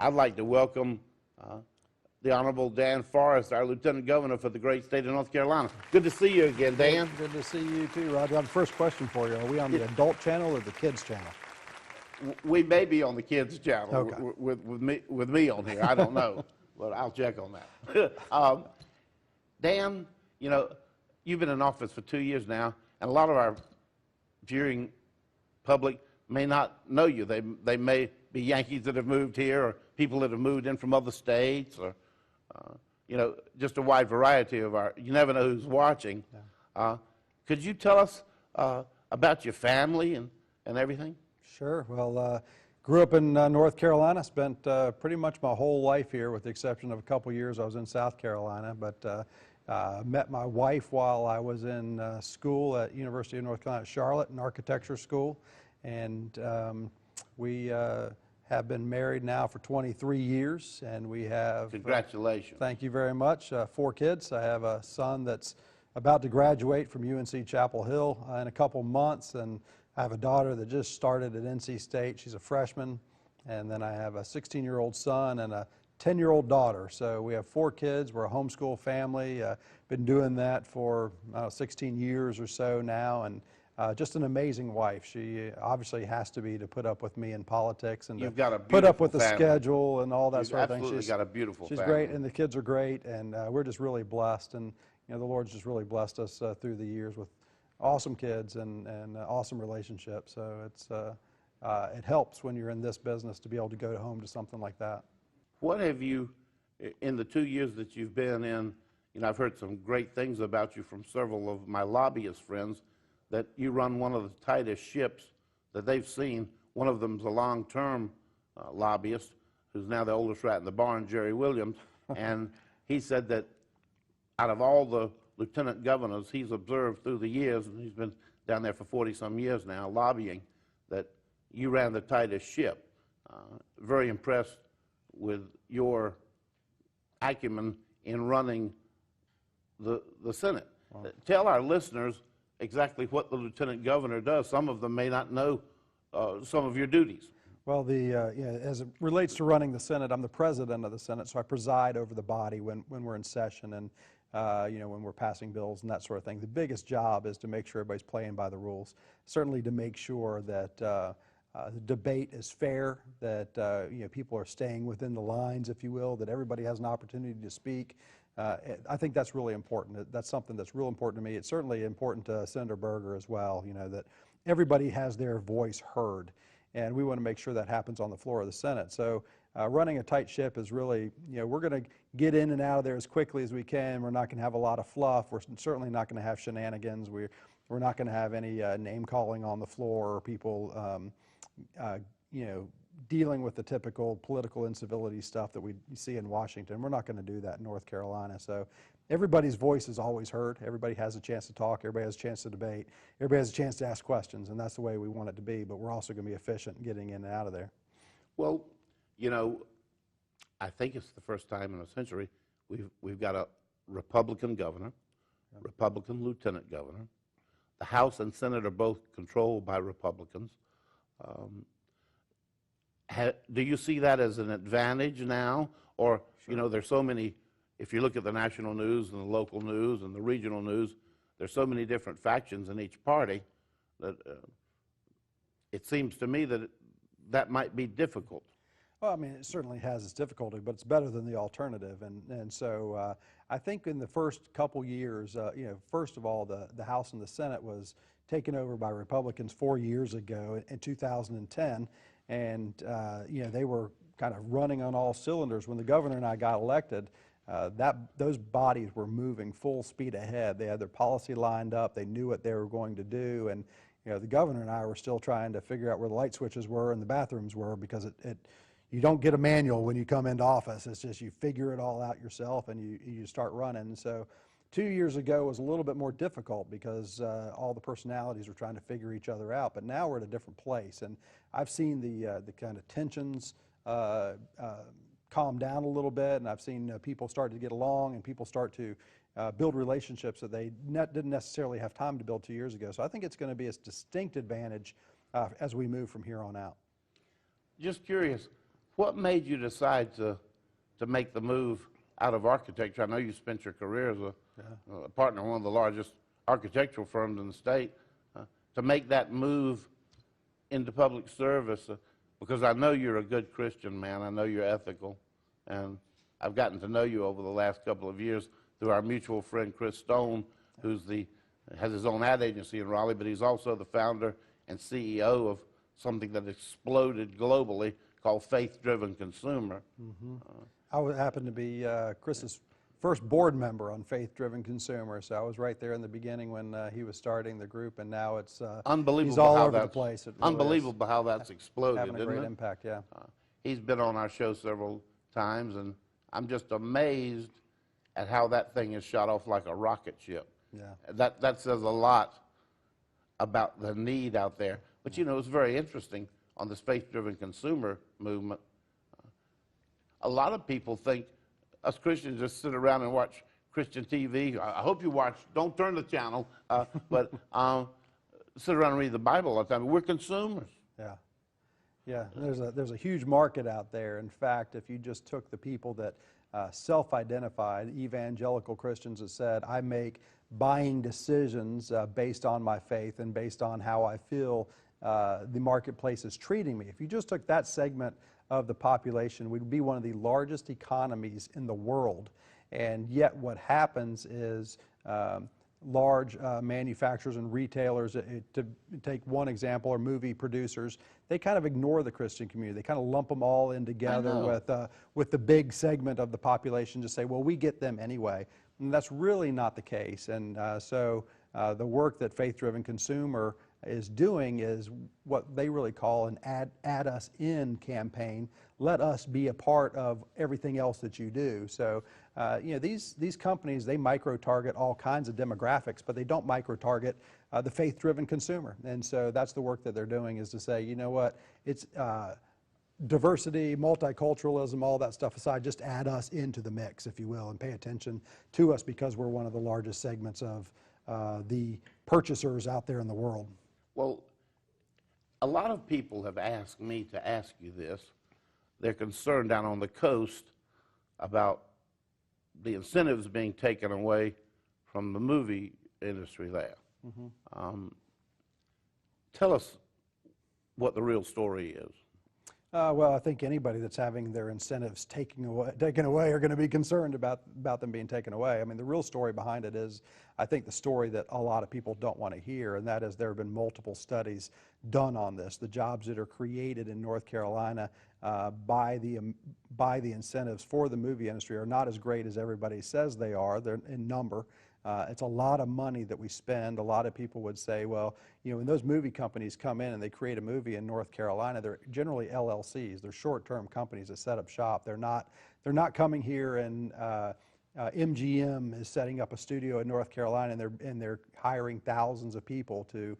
I'd like to welcome the Honorable Dan Forrest, our Lieutenant Governor for the great state of North Carolina. Good to see you again, Dan. Good to see you too, Roger. I have a first question for you. Are we on the adult channel or the kids channel? We may be on the kids channel Okay. with me on here. I don't know, but I'll check on that. Dan, you know, you've been in office for 2 years now, and a lot of our viewing public may not know you. They may be Yankees that have moved here, or people that have moved in from other states, or you know, just a wide variety of our. You never know who's watching. Yeah. Could you tell us about your family and everything? Sure. Well, grew up in North Carolina. Spent pretty much my whole life here, with the exception of a couple years I was in South Carolina. But met my wife while I was in school at University of North Carolina at Charlotte, in architecture school, and we have been married now for 23 years, and we have... Congratulations. Thank you very much. 4 kids. I have a son that's about to graduate from UNC Chapel Hill in a couple months, and I have a daughter that just started at NC State. She's a freshman. And then I have a 16-year-old son and a 10-year-old daughter. So we have 4 kids. We're a homeschool family. Been doing that for 16 years or so now, and just an amazing wife. She obviously has to be, to put up with me in politics and You've got a put up with the family. schedule and all that You've sort of thing. Absolutely got a beautiful She's family. great, and the kids are great, and we're just really blessed. And you know, the Lord's just really blessed us through the years with awesome kids and awesome relationships. So it's it helps when you're in this business to be able to go home to something like that. What have you, in the 2 years that you've been in, you know, I've heard some great things about you from several of my lobbyist friends, that you run one of the tightest ships that they've seen. One of them's a long-term lobbyist, who's now the oldest rat in the barn, Jerry Williams, and he said that out of all the lieutenant governors he's observed through the years, and he's been down there for 40-some years now lobbying, that you ran the tightest ship. Very impressed with your acumen in running the Senate. Wow. Tell our listeners exactly what the lieutenant governor does. Some of them may not know some of your duties. Well, yeah, as it relates to running the Senate, I'm the president of the Senate, so I preside over the body when we're in session and you know, when we're passing bills and that sort of thing. The biggest job is to make sure everybody's playing by the rules. Certainly to make sure that the debate is fair, that you know, people are staying within the lines, if you will, that everybody has an opportunity to speak. I think that's really important. That's something that's real important to me. It's certainly important to Senator Berger as well, you know, that everybody has their voice heard, and we want to make sure that happens on the floor of the Senate. So running a tight ship is really, you know, we're going to get in and out of there as quickly as we can. We're not going to have a lot of fluff. We're certainly not going to have shenanigans. We're not going to have any name calling on the floor, or people you know, dealing with the typical political incivility stuff that we see in Washington. We're not going to do that in North Carolina. So everybody's voice is always heard. Everybody has a chance to talk. Everybody has a chance to debate. Everybody has a chance to ask questions, and that's the way we want it to be. But we're also going to be efficient in getting in and out of there. Well, you know, I think it's the first time in a century we've got a Republican governor, Republican lieutenant governor. The House and Senate are both controlled by Republicans. Do you see that as an advantage now? Or, you know, there's so many, if you look at the national news and the local news and the regional news, there's so many different factions in each party that it seems to me that that might be difficult. Well, I mean, it certainly has its difficulty, but it's better than the alternative. And so I think in the first couple years, you know, first of all, the House and the Senate was taken over by Republicans 4 years ago in 2010. And, you know, they were kind of running on all cylinders. When the governor and I got elected, those bodies were moving full speed ahead. They had their policy lined up. They knew what they were going to do. And, you know, the governor and I were still trying to figure out where the light switches were and the bathrooms were, because you don't get a manual when you come into office. It's just you figure it all out yourself, and you start running. And so 2 years ago was a little bit more difficult because all the personalities were trying to figure each other out. But now we're at a different place, and I've seen the kind of tensions calm down a little bit, and I've seen people start to get along, and people start to build relationships that they didn't necessarily have time to build 2 years ago. So I think it's going to be a distinct advantage as we move from here on out. Just curious, What made you decide to make the move out of architecture? I know you spent your career as a partner in one of the largest architectural firms in the state. To make that move into public service, because I know you're a good Christian man. I know you're ethical, and I've gotten to know you over the last couple of years through our mutual friend Chris Stone, who's has his own ad agency in Raleigh, but he's also the founder and CEO of something that exploded globally called Faith Driven Consumer. I happened to be Chris's first board member on Faith Driven Consumer, so I was right there in the beginning when he was starting the group, and now it's Unbelievable he's all how over the that's place. It really is unbelievable how that's exploded, having a isn't great it? impact, yeah. He's been on our show several times, and I'm just amazed at how that thing is shot off like a rocket ship. Yeah. That says a lot about the need out there. But you know, it's very interesting on this faith-driven consumer movement. A lot of people think us Christians just sit around and watch Christian TV. I hope you watch. Don't turn the channel, but sit around and read the Bible all the time. We're consumers. Yeah. Yeah, there's a huge market out there. In fact, if you just took the people that self-identified evangelical Christians that said, I make buying decisions based on my faith and based on how I feel the marketplace is treating me. If you just took that segment of the population, we'd be one of the largest economies in the world. And yet what happens is large manufacturers and retailers, to take one example, or movie producers, they kind of ignore the Christian community. They kind of lump them all in together with the big segment of the population to say, well, we get them anyway. And that's really not the case. And so the work that Faith Driven Consumer is doing is what they really call an add us in campaign. Let us be a part of everything else that you do. So you know, these companies, they micro-target all kinds of demographics, but they don't micro-target the faith-driven consumer. And so that's the work that they're doing, is to say, you know what, it's diversity, multiculturalism, all that stuff aside, just add us into the mix, if you will, and pay attention to us because we're one of the largest segments of the purchasers out there in the world. Well, a lot of people have asked me to ask you this. They're concerned down on the coast about the incentives being taken away from the movie industry there. Tell us what the real story is. Well, I think anybody that's having their incentives taken away are going to be concerned about them being taken away. I mean, the real story behind it is, I think, the story that a lot of people don't want to hear, and that is there have been multiple studies done on this. The jobs that are created in North Carolina by the incentives for the movie industry are not as great as everybody says they are. They're in number. It's a lot of money that we spend. A lot of people would say, well, you know, when those movie companies come in and they create a movie in North Carolina, they're generally LLCs. They're short-term companies that set up shop. They're not coming here and MGM is setting up a studio in North Carolina and they're hiring thousands of people to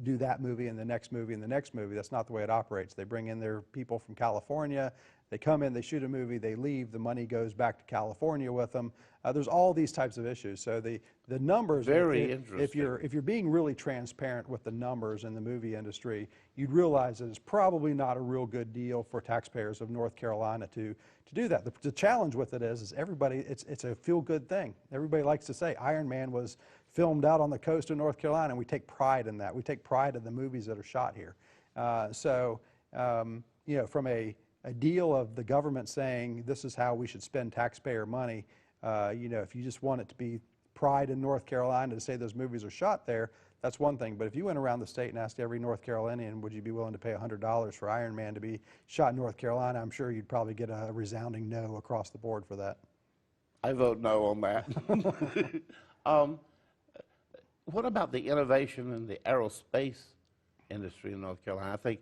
do that movie and the next movie and the next movie. That's not the way it operates. They bring in their people from California. They come in, they shoot a movie, they leave, the money goes back to California with them. There's all these types of issues. So the numbers, Very interesting. if you're being really transparent with the numbers in the movie industry, you'd realize that it's probably not a real good deal for taxpayers of North Carolina to do that. The challenge with it is everybody, it's a feel-good thing. Everybody likes to say Iron Man was filmed out on the coast of North Carolina, and we take pride in that. We take pride in the movies that are shot here. You know, from a deal of the government saying this is how we should spend taxpayer money, you know, if you just want it to be pride in North Carolina to say those movies are shot there, that's one thing. But if you went around the state and asked every North Carolinian, would you be willing to pay $100 for Iron Man to be shot in North Carolina, I'm sure you'd probably get a resounding no across the board for that. I vote no on that. What about the innovation in the aerospace industry in North Carolina? I think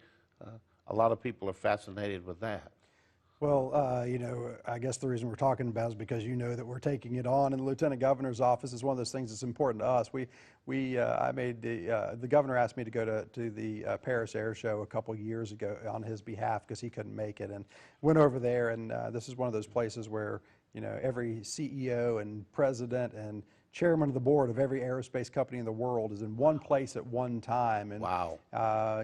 a lot of people are fascinated with that. Well, you know, I guess the reason we're talking about it is because you know that we're taking it on in the Lieutenant Governor's office. Is one of those things that's important to us. I made the governor asked me to go to the Paris Air Show a couple years ago on his behalf because he couldn't make it, and went over there. And this is one of those places where, you know, every CEO and president and chairman of the board of every aerospace company in the world is in one place at one time. And, Wow.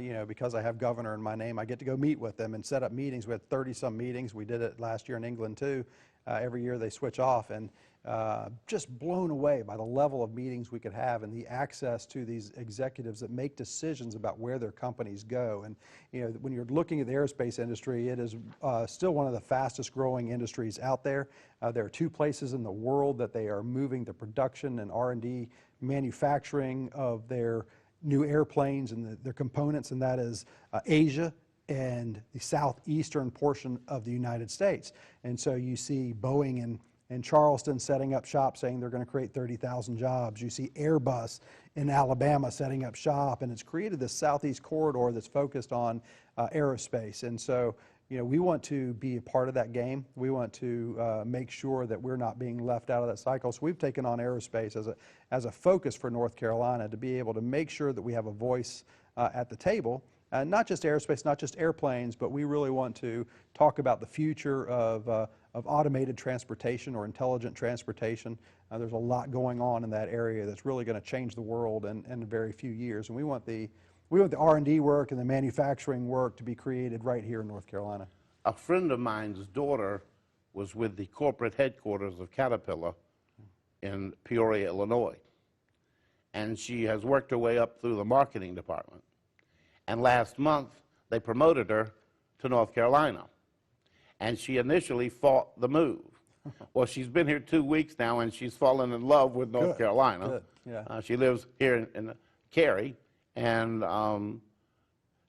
you know, because I have governor in my name, I get to go meet with them and set up meetings. We had 30-some meetings. We did it last year in England, too. Every year they switch off. And just blown away by the level of meetings we could have and the access to these executives that make decisions about where their companies go. And you know, when you're looking at the aerospace industry, it is still one of the fastest growing industries out there. There are 2 places in the world that they are moving the production and R&D manufacturing of their new airplanes and their components, and that is Asia and the southeastern portion of the United States. And so you see Boeing and Charleston setting up shop, saying they're going to create 30,000 jobs. You see Airbus in Alabama setting up shop, and it's created this southeast corridor that's focused on aerospace. And so, you know, we want to be a part of that game. We want to make sure that we're not being left out of that cycle. So we've taken on aerospace as a focus for North Carolina to be able to make sure that we have a voice at the table. Not just aerospace, not just airplanes, but we really want to talk about the future of automated transportation or intelligent transportation. There's a lot going on in that area that's really going to change the world in a very few years. And we want the R&D work and the manufacturing work to be created right here in North Carolina. A friend of mine's daughter was with the corporate headquarters of Caterpillar in Peoria, Illinois. And she has worked her way up through the marketing department. And last month, they promoted her to North Carolina. And she initially fought the move. Well, she's been here 2 weeks now, and she's fallen in love with North Carolina. Good. Yeah. She lives here in Cary, and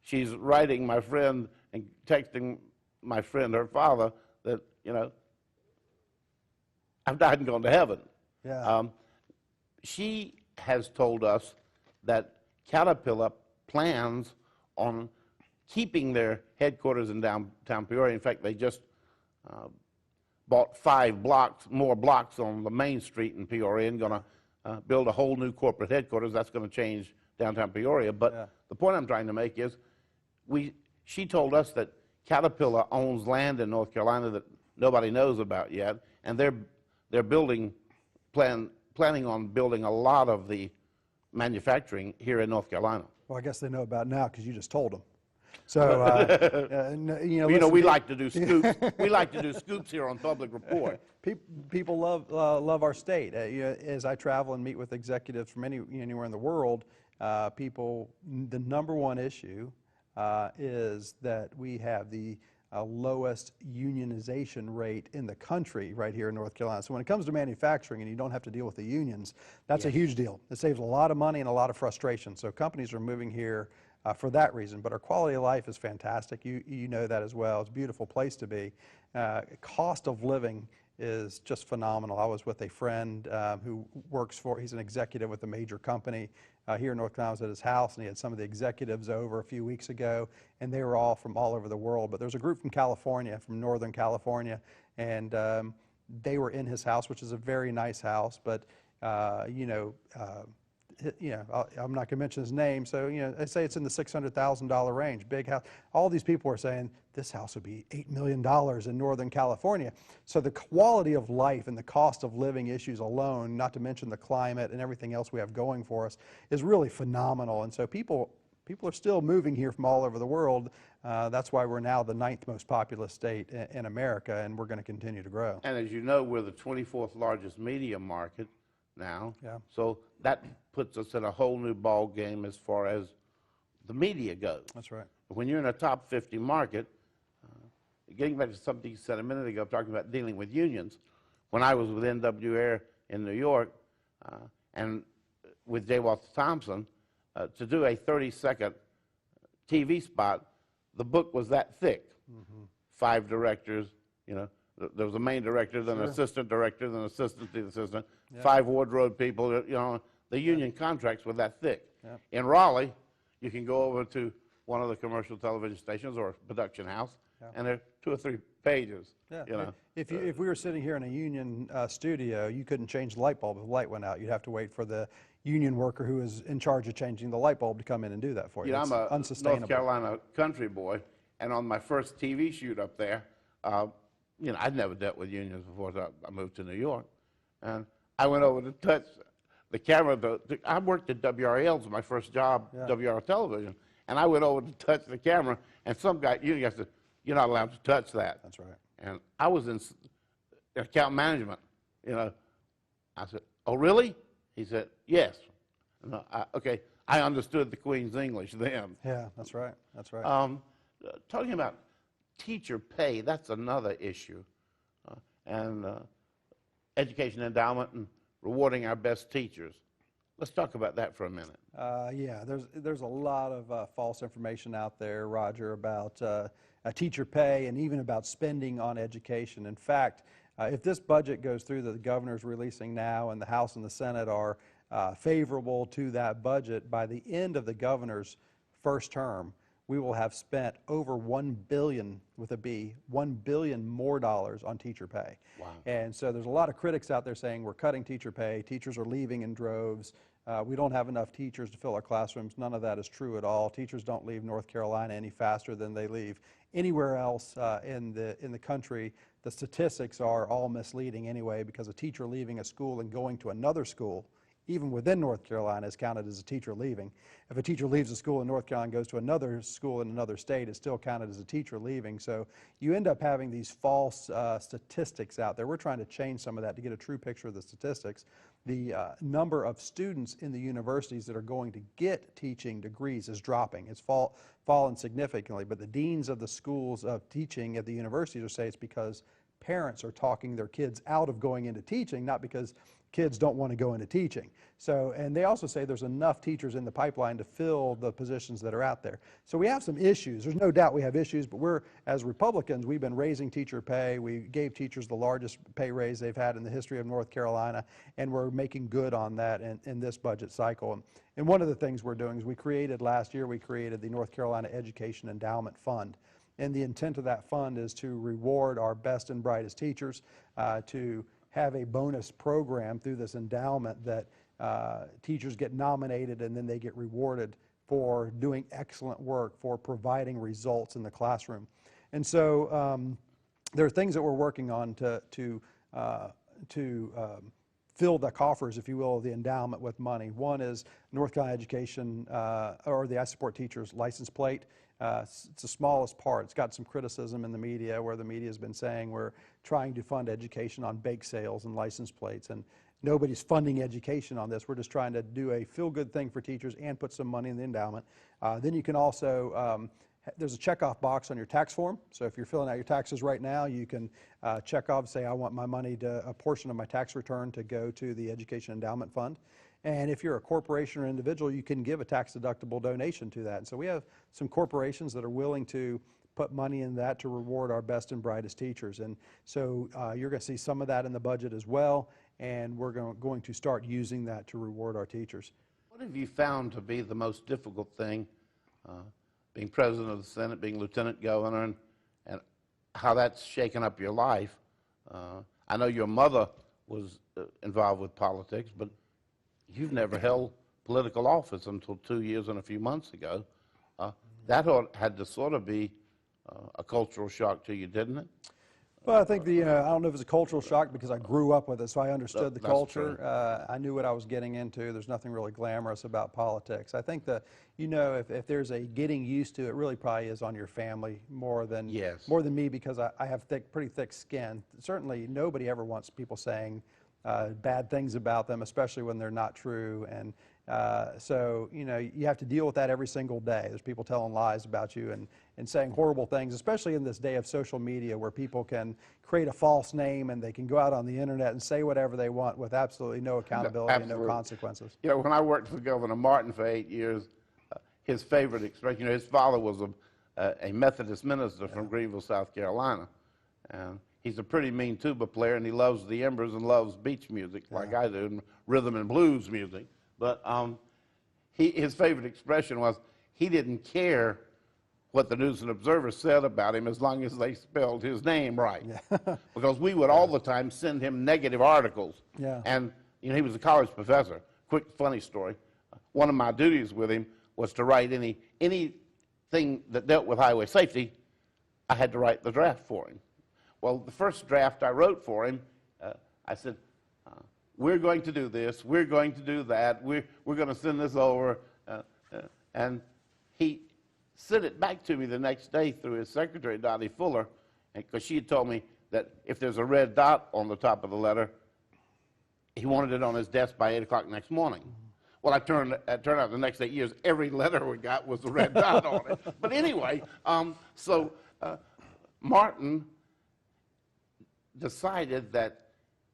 she's writing my friend and texting my friend, her father, that, you know, I've died and gone to heaven. Yeah. She has told us that Caterpillar plans on keeping their headquarters in downtown Peoria. In fact, they just bought 5 more blocks on the main street in Peoria and going to build a whole new corporate headquarters. That's going to change downtown Peoria. But the point I'm trying to make is she told us that Caterpillar owns land in North Carolina that nobody knows about yet, and they're planning on building a lot of the manufacturing here in North Carolina. Well, I guess they know about it now because you just told them. So, you know, We like to do scoops. We like to do scoops here on Public Report. People love our state. You know, as I travel and meet with executives from anywhere in the world, the number one issue is that we have the lowest unionization rate in the country right here in North Carolina. So when it comes to manufacturing and you don't have to deal with the unions, that's a huge deal. It saves a lot of money and a lot of frustration. So companies are moving here for that reason. But our quality of life is fantastic. You know that as well. It's a beautiful place to be. Cost of living is just phenomenal. I was with a friend who he's an executive with a major company here in North Carolina. I was at his house, and he had some of the executives over a few weeks ago, and they were all from all over the world. But there's a group from California, from Northern California, and they were in his house, which is a very nice house. But you know, I'm not going to mention his name, so, you know, they say it's in the $600,000 range, big house. All these people are saying this house would be $8 million in Northern California. So the quality of life and the cost of living issues alone, not to mention the climate and everything else we have going for us, is really phenomenal. And so people are still moving here from all over the world. That's why we're now the 9th most populous state in America, and we're going to continue to grow. And as you know, we're the 24th largest media market now. Yeah. So that puts us in a whole new ball game as far as the media goes. That's right. When you're in a top 50 market, getting back to something you said a minute ago, talking about dealing with unions, when I was with NW Air in New York and with J. Walter Thompson, to do a 30-second TV spot, the book was that thick. 5 directors, you know, there was a main director, then an assistant director, then assistant to the assistant, 5 wardrobe people, you know, the union contracts were that thick. In Raleigh, you can go over to one of the commercial television stations or production house, and there are 2 or 3 pages. Yeah. You know. If we were sitting here in a union studio, you couldn't change the light bulb if the light went out. You'd have to wait for the union worker who is in charge of changing the light bulb to come in and do that for you. You know, it's I'm a unsustainable. North Carolina country boy, and on my first TV shoot up there, you know, I'd never dealt with unions before I moved to New York, and I went over to touch the camera. I worked at WRL, it was my first job, Yeah. WRL television, and I went over to touch the camera, and some guy, said, you're not allowed to touch that. That's right. And I was in account management, I said, oh, really? He said, yes. No, okay, I understood the Queen's English then. Yeah, that's right. That's right. Talking about teacher pay, that's another issue. And education endowment and rewarding our best teachers. Let's talk about that for a minute. Yeah, there's a lot of false information out there, Roger, about teacher pay and even about spending on education. In fact, if this budget goes through that the governor's releasing now and the House and the Senate are favorable to that budget, by the end of the governor's first term, we will have spent over $1 billion, with a B, $1 billion more dollars on teacher pay. Wow. And so there's a lot of critics out there saying we're cutting teacher pay, teachers are leaving in droves, we don't have enough teachers to fill our classrooms. None of that is true at all. Teachers don't leave North Carolina any faster than they leave anywhere else in the country. The statistics are all misleading anyway, because a teacher leaving a school and going to another school, even within North Carolina, is counted as a teacher leaving. If a teacher leaves a school in North Carolina and goes to another school in another state, it's still counted as a teacher leaving. So you end up having these false statistics out there. We're trying to change some of that to get a true picture of the statistics. The number of students in the universities that are going to get teaching degrees is dropping. It's fallen significantly, but the deans of the schools of teaching at the universities are saying it's because parents are talking their kids out of going into teaching, not because kids don't want to go into teaching. So, and they also say there's enough teachers in the pipeline to fill the positions that are out there. So we have some issues. There's no doubt we have issues, but as Republicans, we've been raising teacher pay. We gave teachers the largest pay raise they've had in the history of North Carolina, and we're making good on that in this budget cycle. And one of the things we're doing is last year we created the North Carolina Education Endowment Fund. And the intent of that fund is to reward our best and brightest teachers, to have a bonus program through this endowment that teachers get nominated and then they get rewarded for doing excellent work, for providing results in the classroom. And so there are things that we're working on to fill the coffers, if you will, of the endowment with money. One is North Carolina Education, or the I Support Teachers license plate. It's the smallest part. It's got some criticism in the media, where the media has been saying we're trying to fund education on bake sales and license plates, and nobody's funding education on this. We're just trying to do a feel-good thing for teachers and put some money in the endowment. Then you can also, there's a checkoff box on your tax form. So if you're filling out your taxes right now, you can check off, say, I want my money a portion of my tax return to go to the Education Endowment Fund. And if you're a corporation or individual, you can give a tax-deductible donation to that. And so we have some corporations that are willing to put money in that to reward our best and brightest teachers. And so you're going to see some of that in the budget as well, and we're going to start using that to reward our teachers. What have you found to be the most difficult thing, being president of the Senate, being lieutenant governor, and how that's shaken up your life? I know your mother was involved with politics, but you've never held political office until 2 years and a few months ago. That had to sort of be a cultural shock to you, didn't it? Well, I think I don't know if it's a cultural shock because I grew up with it, so I understood the That's culture. true. I knew what I was getting into. There's nothing really glamorous about politics. I think that, if there's a getting used to, it really probably is on your family more than me, because I have pretty thick skin. Certainly, nobody ever wants people saying bad things about them, especially when they're not true. And so, you have to deal with that every single day. There's people telling lies about you and saying horrible things, especially in this day of social media, where people can create a false name and they can go out on the internet and say whatever they want with absolutely no accountability and no consequences. When I worked for Governor Martin for 8 years, his favorite expression, his father was a Methodist minister from Greenville, South Carolina. And he's a pretty mean tuba player, and he loves the Embers and loves beach music like I do, and rhythm and blues music. But his favorite expression was he didn't care what the News and Observer said about him as long as they spelled his name right. Yeah. Because we would all the time send him negative articles. Yeah. And he was a college professor. Quick funny story. One of my duties with him was to write anything that dealt with highway safety. I had to write the draft for him. Well, the first draft I wrote for him, I said, we're going to do this, we're going to do that, we're going to send this over. And he sent it back to me the next day through his secretary, Dottie Fuller, because she had told me that if there's a red dot on the top of the letter, he wanted it on his desk by 8 o'clock next morning. Well, it turned out the next 8 years, every letter we got was a red dot on it. But anyway, Martin decided that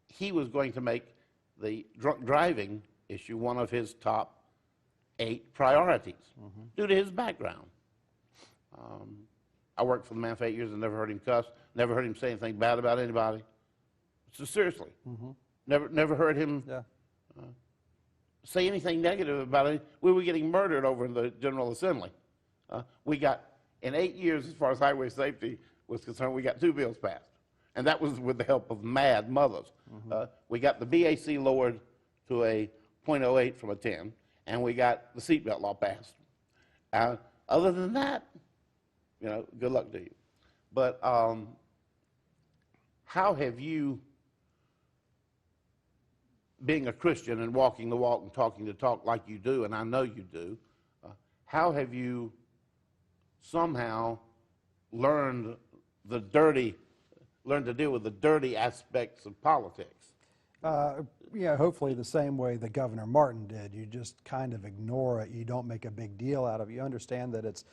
he was going to make the drunk driving issue one of his top 8 priorities due to his background. I worked for the man for 8 years and never heard him cuss, never heard him say anything bad about anybody. So seriously, never heard him say anything negative about it. We were getting murdered over in the General Assembly. We got, in 8 years, as far as highway safety was concerned, we got 2 bills passed. And that was with the help of mad mothers. We got the BAC lowered to a .08 from a 10, and we got the seatbelt law passed. Other than that, you know, good luck to you. But how have you, being a Christian and walking the walk and talking the talk like you do, and I know you do, how have you somehow learned to deal with the dirty aspects of politics? Yeah, hopefully the same way that Governor Martin did. You just kind of ignore it. You don't make a big deal out of it. You understand that it's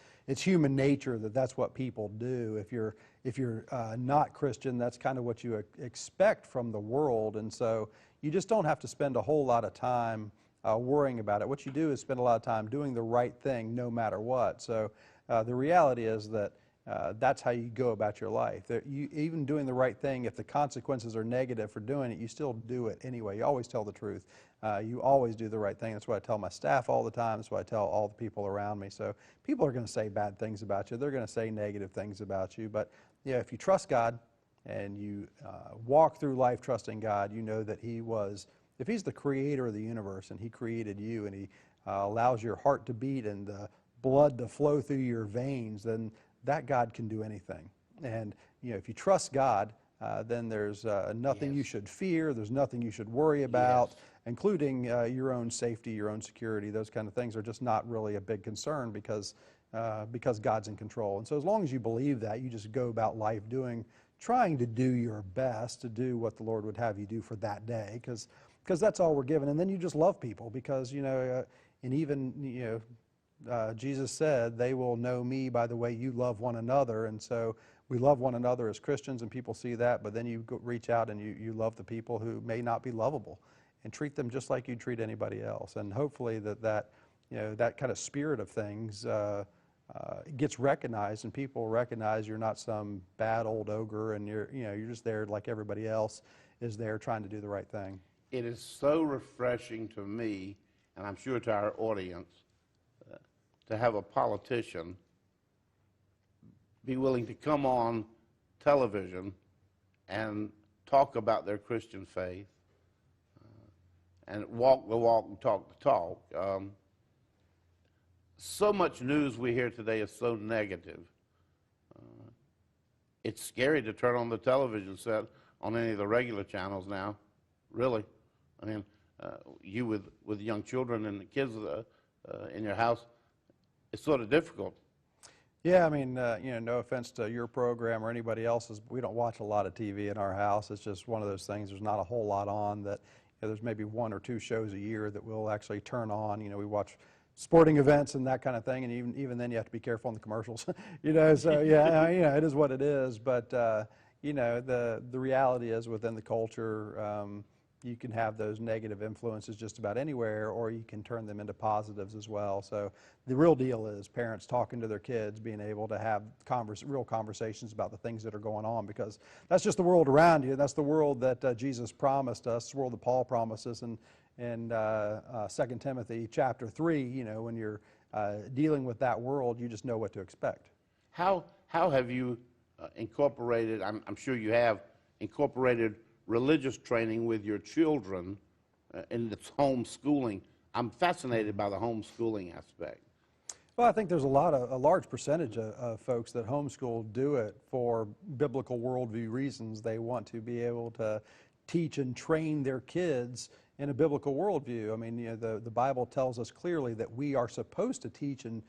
human nature, that that's what people do. If you're not Christian, that's kind of what you expect from the world. And so you just don't have to spend a whole lot of time worrying about it. What you do is spend a lot of time doing the right thing no matter what. So the reality is that that's how you go about your life. Even doing the right thing, if the consequences are negative for doing it, you still do it anyway. You always tell the truth. You always do the right thing. That's what I tell my staff all the time. That's what I tell all the people around me. So people are going to say bad things about you. They're going to say negative things about you. But yeah, if you trust God and you walk through life trusting God, you know that if He's the creator of the universe and He created you and He allows your heart to beat and the blood to flow through your veins, then that God can do anything. And you know, if you trust God, then there's nothing you should fear. There's nothing you should worry about, including your own safety, your own security. Those kind of things are just not really a big concern because God's in control. And so as long as you believe that, you just go about life trying to do your best to do what the Lord would have you do for that day, because that's all we're given. And then you just love people because, you know, and even, you know, Jesus said, they will know me by the way you love one another. And so we love one another as Christians, and people see that, but then you reach out and you love the people who may not be lovable and treat them just like you treat anybody else. And hopefully that you know, that kind of spirit of things gets recognized, and people recognize you're not some bad old ogre, and you're just there like everybody else is there trying to do the right thing. It is so refreshing to me, and I'm sure to our audience, to have a politician be willing to come on television and talk about their Christian faith and walk the walk and talk the talk. So much news we hear today is so negative. It's scary to turn on the television set on any of the regular channels now, really. I mean, you with young children and the kids in your house, it's sort of difficult. Yeah, I mean, you know, no offense to your program or anybody else's, we don't watch a lot of TV in our house. It's just one of those things. There's not a whole lot on that. You know, there's maybe 1 or 2 shows a year that we'll actually turn on. You know, we watch sporting events and that kind of thing, and even then you have to be careful on the commercials. You know, so yeah, you know, it is what it is. But you know, the reality is within the culture, you can have those negative influences just about anywhere, or you can turn them into positives as well. So the real deal is parents talking to their kids, being able to have real conversations about the things that are going on, because that's just the world around you. That's the world that Jesus promised us, the world that Paul promised us in 2 Timothy chapter 3. You know, when you're dealing with that world, you just know what to expect. How have you incorporated, I'm sure you have, incorporated religious training with your children in its homeschooling? I'm fascinated by the homeschooling aspect. Well, I think there's a large percentage of folks that homeschool do it for biblical worldview reasons. They want to be able to teach and train their kids in a biblical worldview. I mean, the Bible tells us clearly that we are supposed to teach and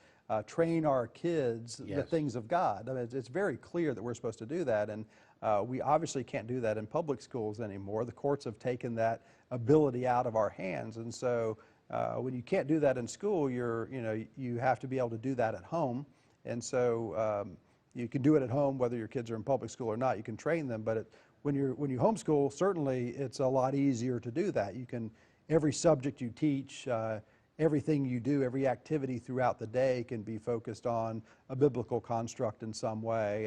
train our kids the Yes. things of God. I mean, it's very clear that we're supposed to do that, and we obviously can't do that in public schools anymore. The courts have taken that ability out of our hands, and so when you can't do that in school, you have to be able to do that at home, and so you can do it at home whether your kids are in public school or not. You can train them, but when you homeschool, certainly it's a lot easier to do that. Every subject you teach, everything you do, every activity throughout the day can be focused on a biblical construct in some way,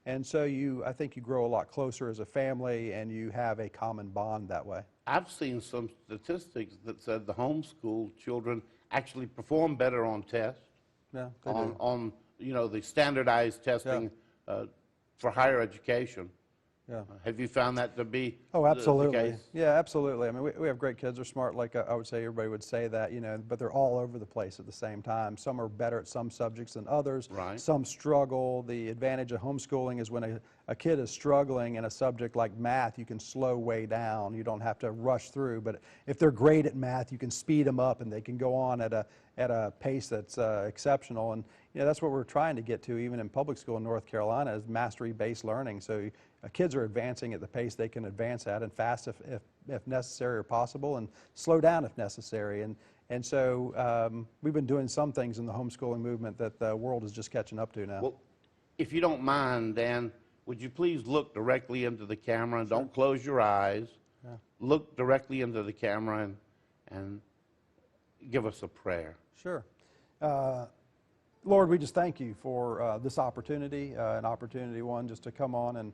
and so I think you grow a lot closer as a family, and you have a common bond that way. I've seen some statistics that said the homeschool children actually perform better on tests, Yeah, they do. on the standardized testing for higher education. Yeah. Have you found that to be Oh, absolutely. the case? Yeah, absolutely. I mean, we have great kids. They're smart, like I would say everybody would say that, but they're all over the place at the same time. Some are better at some subjects than others. Right. Some struggle. The advantage of homeschooling is when a kid is struggling in a subject like math, you can slow way down. You don't have to rush through. But if they're great at math, you can speed them up, and they can go on at a pace that's exceptional. And that's what we're trying to get to, even in public school in North Carolina, is mastery-based learning. So kids are advancing at the pace they can advance at, and fast if necessary or possible, and slow down if necessary. And so we've been doing some things in the homeschooling movement that the world is just catching up to now. Well, if you don't mind, Dan, would you please look directly into the camera and don't close your eyes. Yeah. Look directly into the camera and give us a prayer. Sure. Lord, we just thank you for this opportunity, an opportunity, one, just to come on and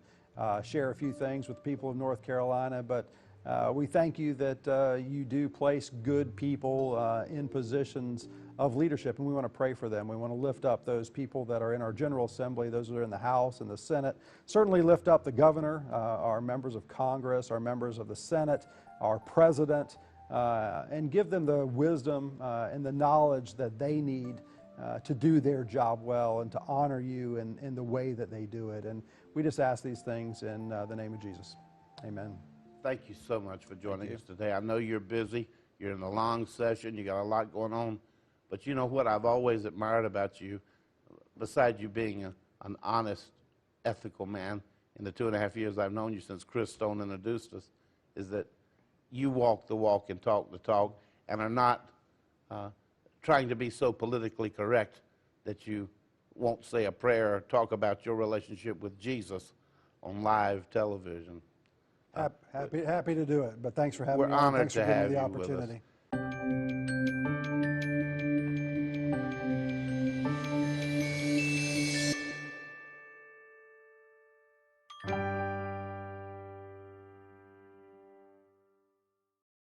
share a few things with the people of North Carolina. But we thank you that you do place good people in positions of leadership, and we want to pray for them. We want to lift up those people that are in our General Assembly, those that are in the House and the Senate. Certainly lift up the governor, our members of Congress, our members of the Senate, our president, and give them the wisdom and the knowledge that they need to do their job well and to honor you in the way that they do it. And we just ask these things in the name of Jesus. Amen. Thank you so much for joining us today. I know you're busy. You're in a long session. You got a lot going on. But you know what I've always admired about you, besides you being an honest, ethical man in the 2.5 years I've known you since Chris Stone introduced us, is that you walk the walk and talk the talk and are not trying to be so politically correct that you won't say a prayer or talk about your relationship with Jesus on live television. Happy to do it, but thanks for having We're me on. honored Thanks to for giving have me the you with us. opportunity.